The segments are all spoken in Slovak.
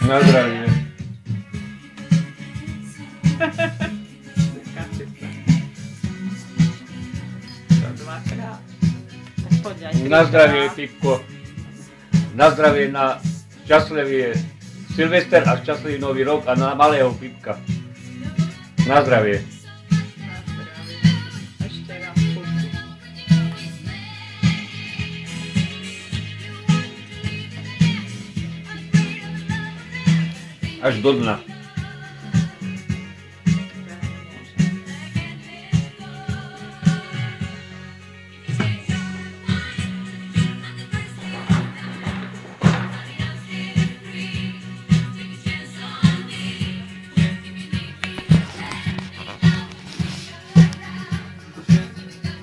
Na zdravie. Na zdravie, Pipko. Na zdravie, na šťastlivý Silvester a šťastlivý Nový rok a na malého Pipka. Na zdravie. Ešte raz pusy. Až do dna.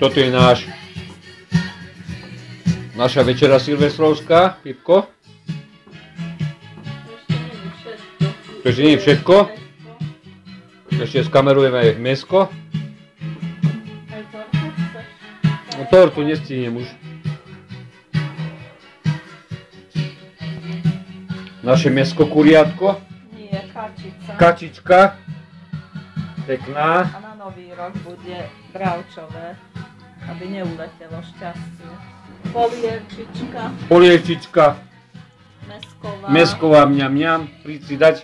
Toto je naša večera silvestrovská, Pipko. To ešte nie je všetko. Ešte skamerujeme mäsko. No tortu nestihnem už. Naše mäsko kuriatko. Nie, kačica. Kačička. Pekná. A na Nový rok bude bravčové, aby neuletelo šťastie. Polierčička. Polierčička. Mesková. Mesková mňam mňam. Príď si dať.